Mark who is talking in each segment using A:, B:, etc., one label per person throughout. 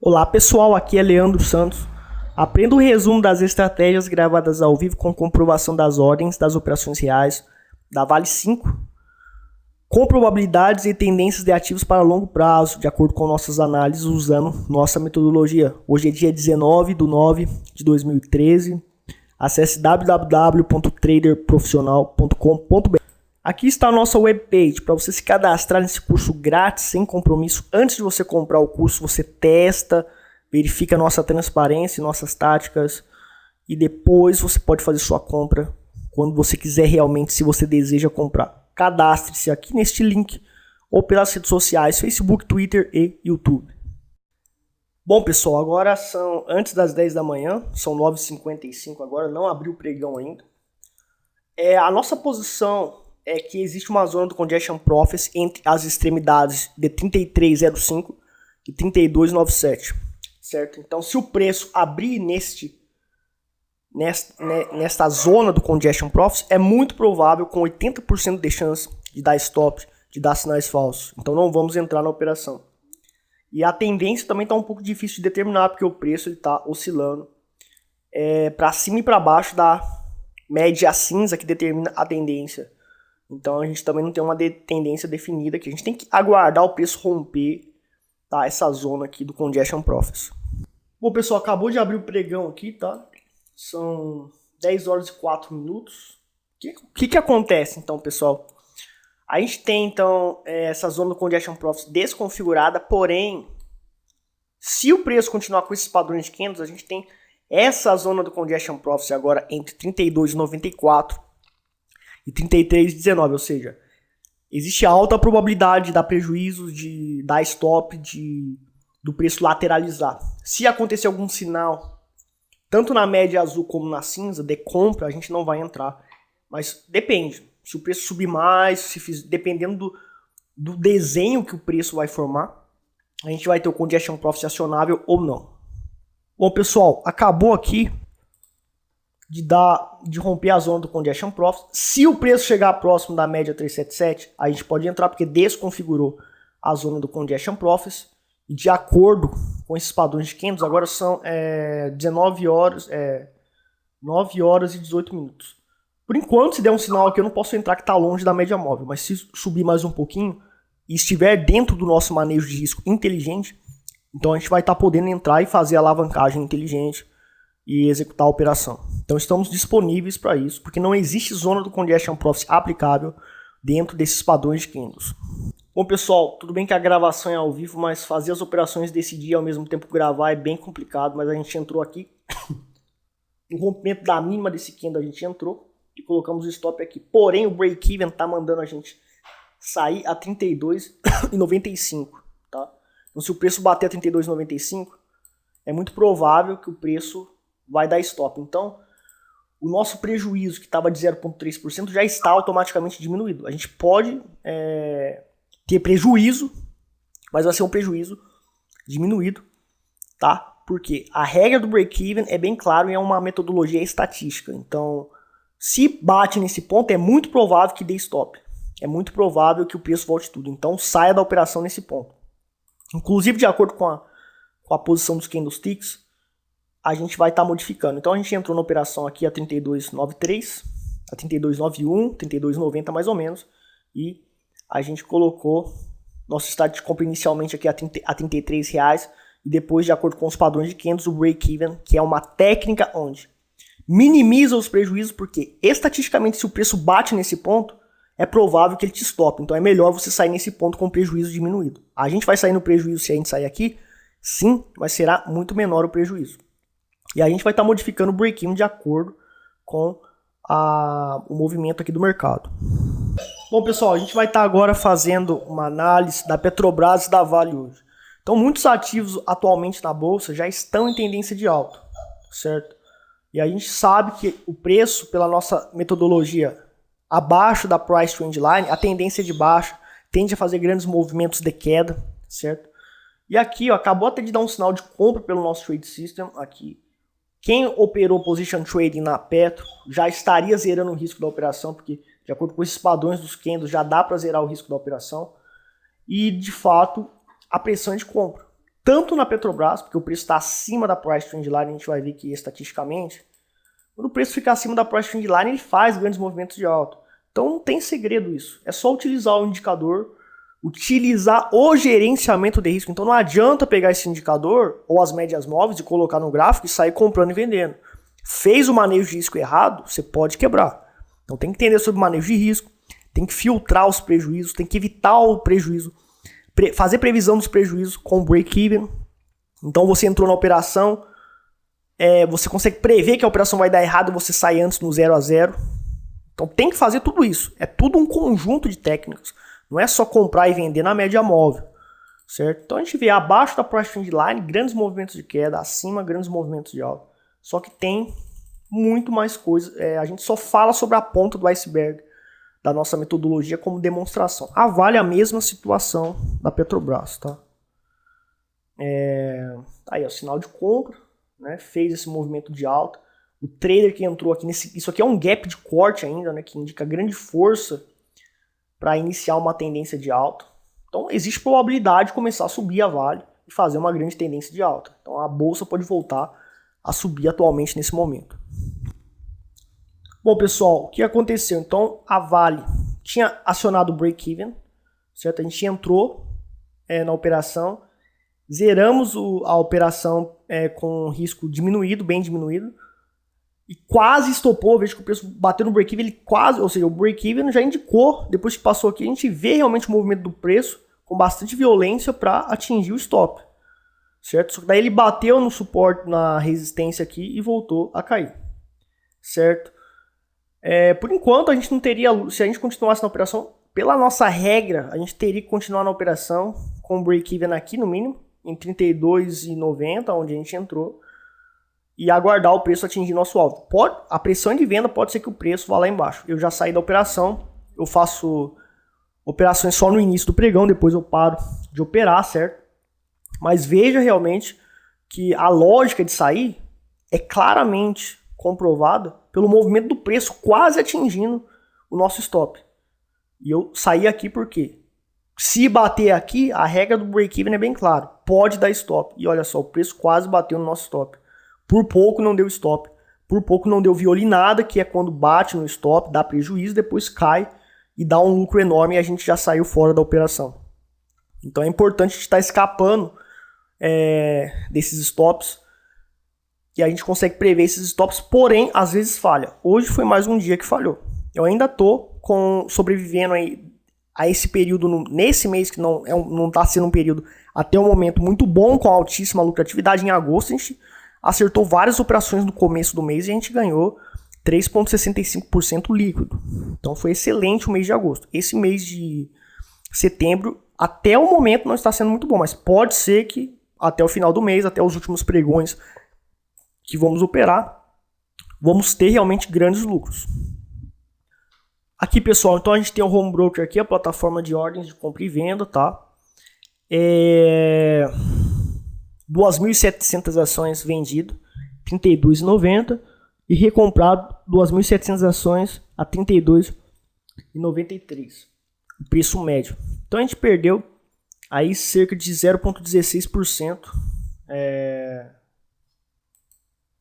A: Olá pessoal, aqui é Leandro Santos. Aprenda o resumo das estratégias gravadas ao vivo com comprovação das ordens das operações reais da Vale 5, com probabilidades e tendências de ativos para longo prazo, de acordo com nossas análises usando nossa metodologia. Hoje é dia 19/9/2013. Acesse www.traderprofissional.com.br. Aqui está a nossa webpage para você se cadastrar nesse curso grátis, sem compromisso. Antes de você comprar o curso, você testa, verifica a nossa transparência, nossas táticas e depois você pode fazer sua compra quando você quiser realmente, se você deseja comprar. Cadastre-se aqui neste link ou pelas redes sociais, Facebook, Twitter e YouTube. Bom pessoal, agora são antes das 10 da manhã, são 9h55 agora, não abriu o pregão ainda. A nossa posição é que existe uma zona do Congestion Profits entre as extremidades de 33,05 e 32,97, certo? Então, se o preço abrir nesta zona do Congestion Profits, é muito provável, com 80% de chance de dar stop, de dar sinais falsos. Então, não vamos entrar na operação. E a tendência também está um pouco difícil de determinar, porque o preço está oscilando para cima e para baixo da média cinza que determina a tendência. Então a gente também não tem uma tendência definida aqui. A gente tem que aguardar o preço romper, tá, essa zona aqui do Congestion Profits. Bom pessoal, acabou de abrir o pregão aqui, tá? São 10 horas e 4 minutos. O que acontece então, pessoal? A gente tem então essa zona do Congestion Profits desconfigurada, porém, se o preço continuar com esses padrões de candles, a gente tem essa zona do Congestion Profits agora entre 32,94 e 33,19, ou seja, existe alta probabilidade de dar prejuízo, de dar stop, do preço lateralizar. Se acontecer algum sinal, tanto na média azul como na cinza, de compra, a gente não vai entrar. Mas depende. Se o preço subir mais, dependendo do desenho que o preço vai formar, a gente vai ter o Congestion Profits acionável ou não. Bom, pessoal, acabou aqui de romper a zona do Congestion Profits. Se o preço chegar próximo da média 377, a gente pode entrar porque desconfigurou a zona do Congestion Profits. E de acordo com esses padrões de candles, agora são 9 horas e 18 minutos. Por enquanto, se der um sinal aqui, eu não posso entrar que está longe da média móvel. Mas se subir mais um pouquinho e estiver dentro do nosso manejo de risco inteligente, então a gente vai estar podendo entrar e fazer a alavancagem inteligente e executar a operação. Então estamos disponíveis para isso, porque não existe zona do Congestion Profits aplicável dentro desses padrões de candles. Bom pessoal, tudo bem que a gravação é ao vivo, mas fazer as operações desse dia ao mesmo tempo gravar é bem complicado, mas a gente entrou aqui, no rompimento da mínima desse candle a gente entrou e colocamos o stop aqui. Porém o break-even está mandando a gente sair a 32,95, tá? Então se o preço bater a 32,95, é muito provável que o preço vai dar stop. Então, o nosso prejuízo, que estava de 0,3%, já está automaticamente diminuído. A gente pode ter prejuízo, mas vai ser um prejuízo diminuído, tá? Porque a regra do break-even é bem claro e é uma metodologia estatística. Então, se bate nesse ponto, é muito provável que dê stop. É muito provável que o preço volte tudo. Então, saia da operação nesse ponto. Inclusive, de acordo com a posição dos candlesticks, a gente vai estar modificando. Então a gente entrou na operação aqui a 32,93, a 32,91, 32,90 mais ou menos, e a gente colocou nosso start de compra inicialmente aqui a R$33, e depois, de acordo com os padrões de candles, o break-even, que é uma técnica onde minimiza os prejuízos, porque estatisticamente, se o preço bate nesse ponto, é provável que ele te stop. Então é melhor você sair nesse ponto com o prejuízo diminuído. A gente vai sair no prejuízo se a gente sair aqui? Sim, mas será muito menor o prejuízo. E a gente vai estar modificando o break-even de acordo com o movimento aqui do mercado. Bom, pessoal, a gente vai estar agora fazendo uma análise da Petrobras e da Vale hoje. Então, muitos ativos atualmente na bolsa já estão em tendência de alta, certo? E a gente sabe que o preço, pela nossa metodologia, abaixo da Price Trend Line, a tendência de baixa tende a fazer grandes movimentos de queda, certo? E aqui, ó, acabou até de dar um sinal de compra pelo nosso Trade System aqui. Quem operou Position Trading na Petro já estaria zerando o risco da operação, porque de acordo com esses padrões dos candles já dá para zerar o risco da operação. E de fato a pressão é de compra. tanto na Petrobras, porque o preço está acima da price trend line, a gente vai ver que estatisticamente, quando o preço fica acima da price trend line, ele faz grandes movimentos de alta. Então não tem segredo isso, é só utilizar o indicador, utilizar o gerenciamento de risco. Então não adianta pegar esse indicador ou as médias móveis e colocar no gráfico e sair comprando e vendendo. Fez o manejo de risco errado, você pode quebrar. Então tem que entender sobre o manejo de risco, tem que filtrar os prejuízos, tem que evitar o prejuízo, fazer previsão dos prejuízos com break-even. Então você entrou na operação, você consegue prever que a operação vai dar errado e você sai antes no 0 a 0. Então tem que fazer tudo isso. É tudo um conjunto de técnicas. Não é só comprar e vender na média móvel, certo? Então a gente vê abaixo da price trend line grandes movimentos de queda, acima grandes movimentos de alta. Só que tem muito mais coisa. A gente só fala sobre a ponta do iceberg da nossa metodologia como demonstração. A Vale é a mesma situação da Petrobras, tá? Aí, ó, sinal de compra, né? Fez esse movimento de alta. O trader que entrou aqui isso aqui é um gap de corte ainda, né? Que indica grande força para iniciar uma tendência de alta. Então existe probabilidade de começar a subir a Vale e fazer uma grande tendência de alta. Então a bolsa pode voltar a subir atualmente nesse momento. Bom, pessoal, o que aconteceu? Então, a Vale tinha acionado o break-even, certo? A gente entrou na operação, zeramos a operação com risco diminuído, bem diminuído, e quase estopou. Veja que o preço bateu no break-even, ele quase, ou seja, o break-even já indicou, depois que passou aqui, a gente vê realmente o movimento do preço com bastante violência para atingir o stop, certo? Só que daí ele bateu no suporte, na resistência aqui e voltou a cair, certo? Por enquanto, a gente não teria, se a gente continuasse na operação, pela nossa regra, a gente teria que continuar na operação com o break-even aqui no mínimo, em 32,90, onde a gente entrou, e aguardar o preço atingir nosso alvo. A pressão de venda pode ser que o preço vá lá embaixo. Eu já saí da operação, eu faço operações só no início do pregão, depois eu paro de operar, certo? Mas veja realmente que a lógica de sair é claramente comprovada pelo movimento do preço quase atingindo o nosso stop. E eu saí aqui porque se bater aqui, a regra do break-even é bem clara. Pode dar stop. E olha só, o preço quase bateu no nosso stop. Por pouco não deu stop. Por pouco não deu violinada, que é quando bate no stop, dá prejuízo, depois cai e dá um lucro enorme e a gente já saiu fora da operação. Então é importante a gente estar escapando desses stops. E a gente consegue prever esses stops, porém, às vezes falha. Hoje foi mais um dia que falhou. Eu ainda estou sobrevivendo aí a esse período, nesse mês que não está sendo um período até o momento muito bom, com altíssima lucratividade. Em agosto a gente acertou várias operações no começo do mês e a gente ganhou 3,65% líquido. Então foi excelente o mês de agosto. Esse mês de setembro, até o momento, não está sendo muito bom, mas pode ser que até o final do mês, até os últimos pregões que vamos operar, vamos ter realmente grandes lucros. Aqui, pessoal, então a gente tem o Home Broker aqui, a plataforma de ordens de compra e venda, tá? 2.700 ações vendido, R$ 32,90, e recomprado 2.700 ações a R$ 32,93, o preço médio. Então a gente perdeu aí cerca de 0,16%,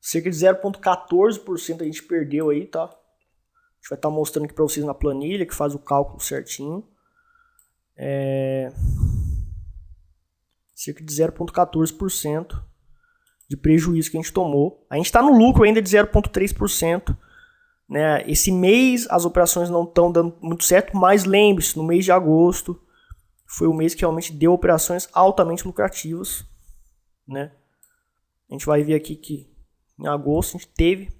A: cerca de 0,14% a gente perdeu aí, tá? A gente vai estar mostrando aqui para vocês na planilha, que faz o cálculo certinho. Cerca de 0,14% de prejuízo que a gente tomou. A gente está no lucro ainda de 0,3%. Né? Esse mês as operações não estão dando muito certo, mas lembre-se, no mês de agosto foi o mês que realmente deu operações altamente lucrativas. Né? A gente vai ver aqui que em agosto a gente teve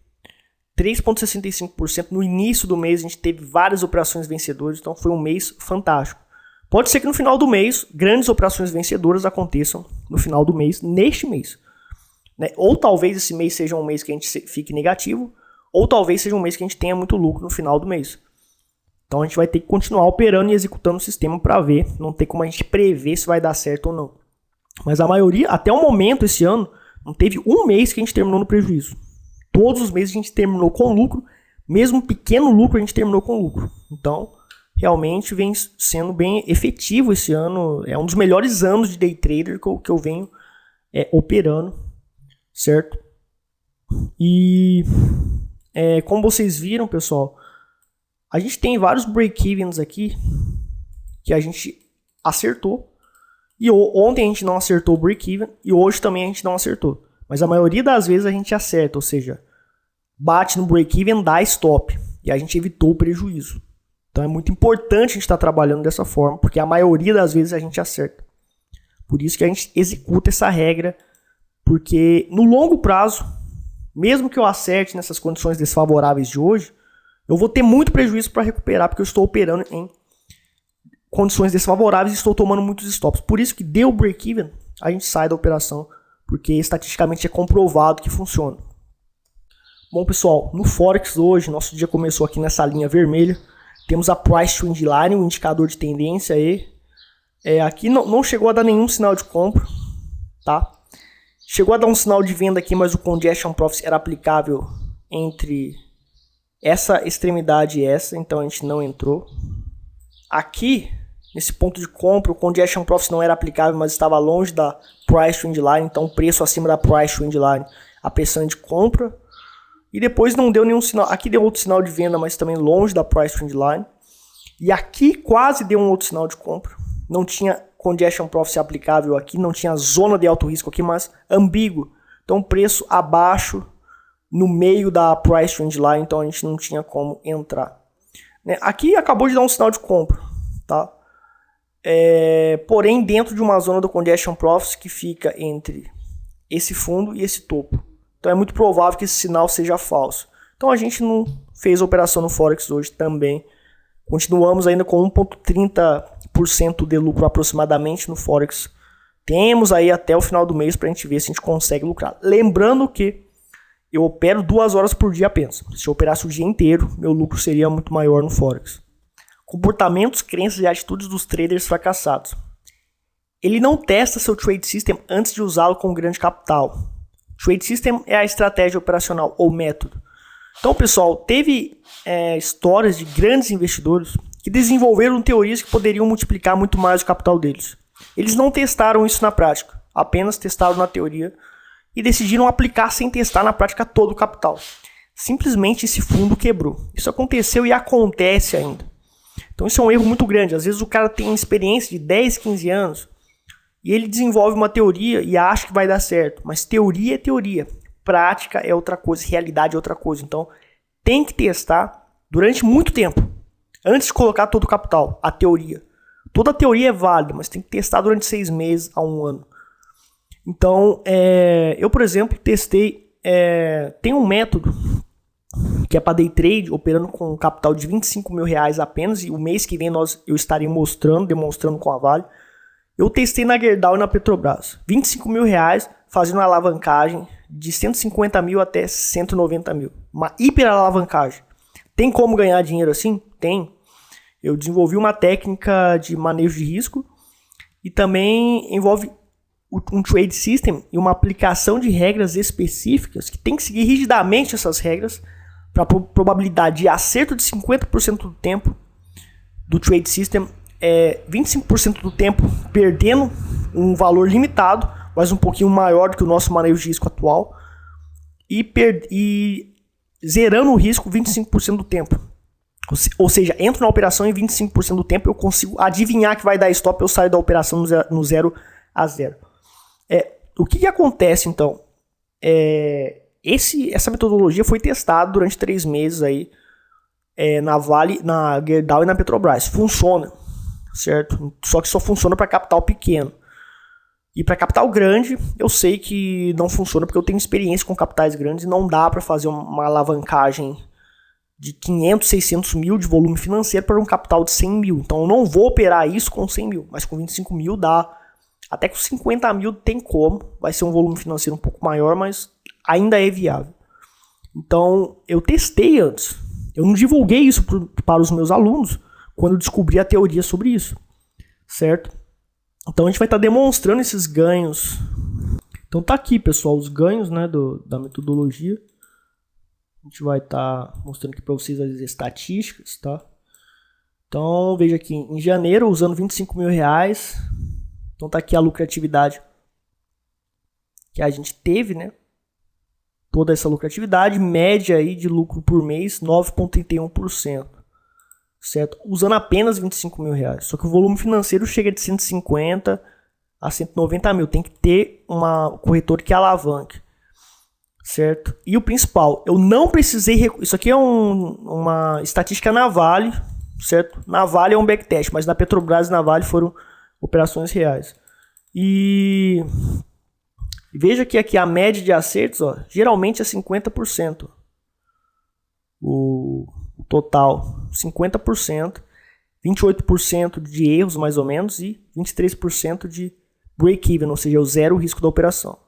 A: 3,65%. No início do mês a gente teve várias operações vencedoras, então foi um mês fantástico. Pode ser que no final do mês grandes operações vencedoras aconteçam no final do mês, neste mês. Né? Ou talvez esse mês seja um mês que a gente fique negativo, ou talvez seja um mês que a gente tenha muito lucro no final do mês. Então a gente vai ter que continuar operando e executando o sistema para ver, não tem como a gente prever se vai dar certo ou não. Mas a maioria, até o momento esse ano, não teve um mês que a gente terminou no prejuízo. Todos os meses a gente terminou com lucro, mesmo pequeno lucro a gente terminou com lucro. Então, realmente vem sendo bem efetivo esse ano. É um dos melhores anos de day trader que eu venho operando, certo? E como vocês viram, pessoal, a gente tem vários break-evens aqui que a gente acertou. E ontem a gente não acertou o break-even e hoje também a gente não acertou. Mas a maioria das vezes a gente acerta, ou seja, bate no break-even, dá stop. E a gente evitou o prejuízo. Então é muito importante a gente estar trabalhando dessa forma, porque a maioria das vezes a gente acerta. Por isso que a gente executa essa regra, porque no longo prazo, mesmo que eu acerte nessas condições desfavoráveis de hoje, eu vou ter muito prejuízo para recuperar, porque eu estou operando em condições desfavoráveis e estou tomando muitos stops. Por isso que deu break-even, a gente sai da operação, porque estatisticamente é comprovado que funciona. Bom, pessoal, no Forex hoje, nosso dia começou aqui nessa linha vermelha. Temos a Price Trend Line, um indicador de tendência aí. Aqui não chegou a dar nenhum sinal de compra, tá? Chegou a dar um sinal de venda aqui, mas o Congestion Profit era aplicável entre essa extremidade e essa, então a gente não entrou. Aqui, nesse ponto de compra, o Congestion Profit não era aplicável, mas estava longe da Price Trend Line, então preço acima da Price Trend Line, a pressão de compra. E depois não deu nenhum sinal, aqui deu outro sinal de venda, mas também longe da Price Trend Line. E aqui quase deu um outro sinal de compra. Não tinha Congestion Profit aplicável aqui, não tinha zona de alto risco aqui, mas ambíguo. Então preço abaixo, no meio da Price Trend Line, então a gente não tinha como entrar. Aqui acabou de dar um sinal de compra, tá? Porém dentro de uma zona do Congestion Profit que fica entre esse fundo e esse topo. Então é muito provável que esse sinal seja falso. Então a gente não fez operação no Forex hoje também. Continuamos ainda com 1,30% de lucro aproximadamente no Forex. Temos aí até o final do mês para a gente ver se a gente consegue lucrar. Lembrando que eu opero 2 horas por dia apenas. Se eu operasse o dia inteiro, meu lucro seria muito maior no Forex. Comportamentos, crenças e atitudes dos traders fracassados. Ele não testa seu trade system antes de usá-lo com grande capital. Trade system é a estratégia operacional ou método. Então, pessoal, teve histórias de grandes investidores que desenvolveram teorias que poderiam multiplicar muito mais o capital deles. Eles não testaram isso na prática, apenas testaram na teoria e decidiram aplicar sem testar na prática todo o capital. Simplesmente esse fundo quebrou. Isso aconteceu e acontece ainda. Então isso é um erro muito grande. Às vezes o cara tem experiência de 10, 15 anos e ele desenvolve uma teoria e acha que vai dar certo. Mas teoria é teoria. Prática é outra coisa, realidade é outra coisa. Então tem que testar durante muito tempo. Antes de colocar todo o capital, a teoria. Toda a teoria é válida, mas tem que testar durante 6 meses a 1 ano. Então, eu, por exemplo, testei... tem um método que é para day trade, operando com um capital de R$25.000 apenas. E o mês que vem eu estarei demonstrando com a Vale. Eu testei na Gerdau e na Petrobras. R$25.000 fazendo uma alavancagem de 150 mil até 190 mil. Uma hiper alavancagem. Tem como ganhar dinheiro assim? Tem. Eu desenvolvi uma técnica de manejo de risco e também envolve um trade system e uma aplicação de regras específicas que tem que seguir rigidamente essas regras para probabilidade de acerto de 50% do tempo do trade system, 25% do tempo perdendo um valor limitado, mas um pouquinho maior do que o nosso manejo de risco atual, e zerando o risco 25% do tempo. Ou seja, entro na operação e 25% do tempo eu consigo adivinhar que vai dar stop, eu saio da operação no 0 a 0. O que acontece então? Essa metodologia foi testada durante 3 meses aí, na Vale, na Gerdau e na Petrobras. Funciona, certo? Só que só funciona para capital pequeno. E para capital grande, eu sei que não funciona porque eu tenho experiência com capitais grandes e não dá para fazer uma alavancagem de 500, 600 mil de volume financeiro para um capital de 100 mil. Então eu não vou operar isso com 100 mil, mas com 25 mil dá. Até com 50 mil tem como. Vai ser um volume financeiro um pouco maior, mas ainda é viável. Então eu testei antes. Eu não divulguei isso para os meus alunos quando eu descobri a teoria sobre isso. Certo? Então a gente vai estar demonstrando esses ganhos. Então tá aqui, pessoal, os ganhos, né, da metodologia. A gente vai estar mostrando aqui para vocês as estatísticas, tá? Então veja aqui, em janeiro, usando R$25.000. Então tá aqui a lucratividade que a gente teve, né? Toda essa lucratividade, média aí de lucro por mês, 9,31%, certo? Usando apenas 25 mil reais. Só que o volume financeiro chega de 150 a 190 mil. Tem que ter uma corretora que alavanque, certo? E o principal, eu não precisei... Isso aqui é uma estatística na Vale, certo? Na Vale é um backtest, mas na Petrobras e na Vale foram operações reais. E veja que aqui a média de acertos, ó, geralmente é 50%. O total, 50%. 28% de erros, mais ou menos, e 23% de break-even, ou seja, o zero risco da operação.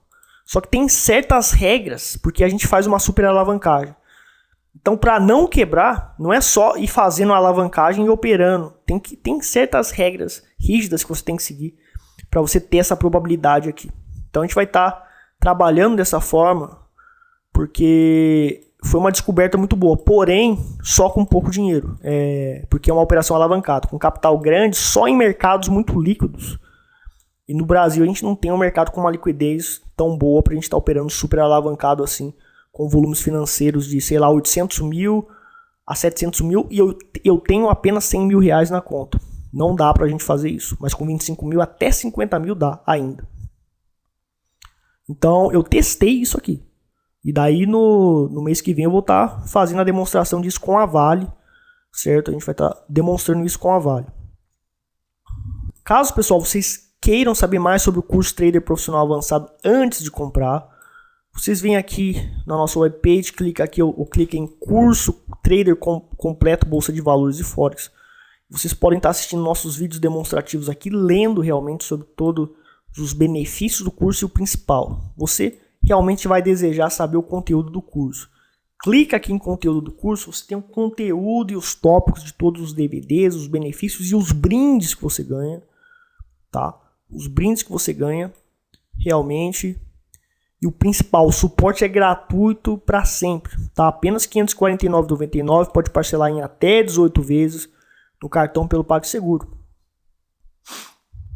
A: Só que tem certas regras, porque a gente faz uma super alavancagem. Então, para não quebrar, não é só ir fazendo a alavancagem e operando. Tem certas regras rígidas que você tem que seguir para você ter essa probabilidade aqui. Então, a gente vai estar trabalhando dessa forma, porque foi uma descoberta muito boa. Porém, só com pouco dinheiro. Porque é uma operação alavancada. Com capital grande, só em mercados muito líquidos. E no Brasil, a gente não tem um mercado com uma liquidez tão boa para a gente estar operando super alavancado assim, com volumes financeiros de, sei lá, 800 mil a 700 mil, e eu tenho apenas 100 mil reais na conta. Não dá pra gente fazer isso, mas com 25 mil até 50 mil dá ainda. Então eu testei isso aqui. E daí no mês que vem eu vou estar fazendo a demonstração disso com a Vale, certo? A gente vai estar demonstrando isso com a Vale. Caso, pessoal, vocês queiram saber mais sobre o curso Trader Profissional Avançado antes de comprar, vocês vêm aqui na nossa webpage, clica aqui, ou clica em curso Trader Completo Bolsa de Valores e Forex. Vocês podem estar assistindo nossos vídeos demonstrativos aqui, lendo realmente sobre todos os benefícios do curso e o principal. Você realmente vai desejar saber o conteúdo do curso. Clica aqui em conteúdo do curso, você tem o conteúdo e os tópicos de todos os DVDs, os benefícios e os brindes que você ganha, tá? Os brindes que você ganha, realmente. E o principal, o suporte é gratuito para sempre, tá? Apenas R$ 549,99, pode parcelar em até 18 vezes no cartão pelo PagSeguro.